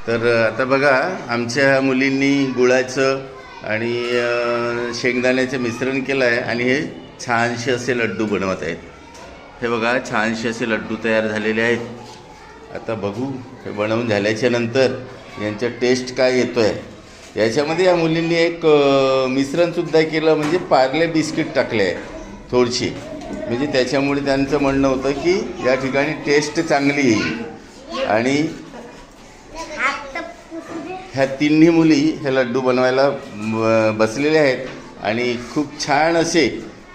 तर आता बघा आमच्या मुलींनी गुळाचं आणि शेंगदाण्याचं मिश्रण केलं आहे आणि हे छानसे असे लड्डू बनवत आहेत। हे बघा छानसे असे लड्डू तयार झालेले आहेत। आता बघू हे बनवून झाल्याच्या नंतर यांचं टेस्ट काय येतो आहे। याच्यामध्ये या मुलींनी एक मिश्रणसुद्धा केलं, म्हणजे पार्ले बिस्किट टाकले आहे थोडीशी, म्हणजे त्याच्यामुळे त्यांचं म्हणणं होतं की या ठिकाणी टेस्ट चांगली येईल। आणि ह्या तिन्ही मुली हे लड्डू बनवायला बसलेले आहेत आणि खूप छान असे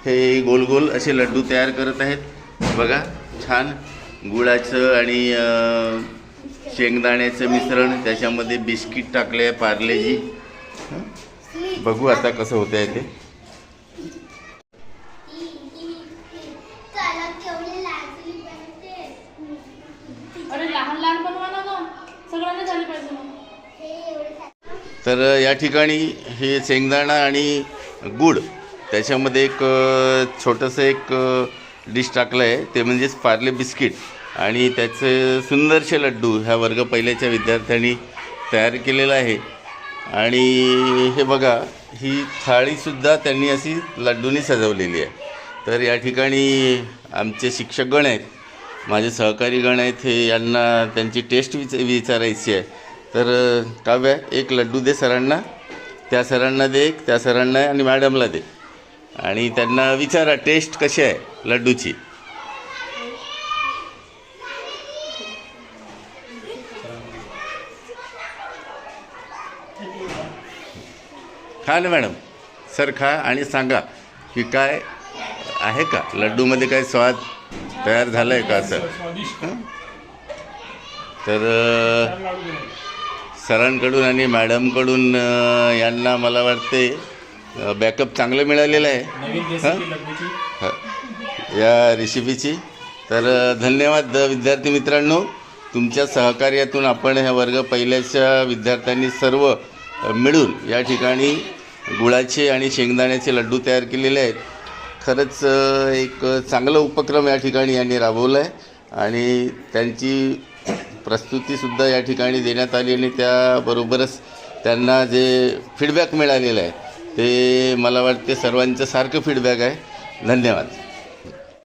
हे गोल गोल असे लड्डू तयार करत आहेत। बघा छान गुळाचं आणि शेंगदाण्याचं मिश्रण, त्याच्यामध्ये बिस्किट टाकले आहे पार्लेजी। बघू आता कसं होतं आहे ते। तर या ठिकाणी हे शेंगदाणा आणि गूळ, त्याच्यामध्ये एक छोटंसं एक डिश टाकलं आहे, ते म्हणजेच पार्ले बिस्किट, आणि त्याचे सुंदरसे लड्डू ह्या वर्ग पहिल्याच्या विद्यार्थ्यांनी तयार केलेलं आहे। आणि हे बघा ही थाळीसुद्धा त्यांनी अशी लड्डूंनी सजवलेली आहे। तर या ठिकाणी आमचे शिक्षकगण आहेत, माझे सहकारी गण आहेत, हे यांना त्यांची टेस्ट विचारायची आहे। तर काव्या एक लड्डू दे सरांना, त्या सरांना दे एक, त्या सरांना आणि मॅडमला दे, आणि त्यांना विचारा टेस्ट कशी आहे लड्डूची। खा ना मॅडम, सर खा आणि सांगा की काय आहे का लड्डूमध्ये, काय स्वाद तयार झाला आहे का असं। तर सरांकडून आणि मॅडमकडून यांना मला वाटते बॅकअप चांगलं मिळालेलं आहे या रेसिपीची। तर धन्यवाद विद्यार्थी मित्रांनो, तुमच्या सहकार्यातून आपण ह्या वर्ग पहिल्याच्या विद्यार्थ्यांनी सर्व मिळून या ठिकाणी गुळाचे आणि शेंगदाण्याचे लड्डू तयार केलेले आहेत। खरंच एक चांगला उपक्रम या ठिकाणी यांनी राबवला आहे आणि त्यांची प्रस्तुतीसुद्धा या ठिकाणी देण्यात आली, आणि त्याबरोबरच त्यांना जे फीडबॅक मिळालेलं आहे ते मला वाटते सर्वांचं सारखं फीडबॅक आहे। धन्यवाद।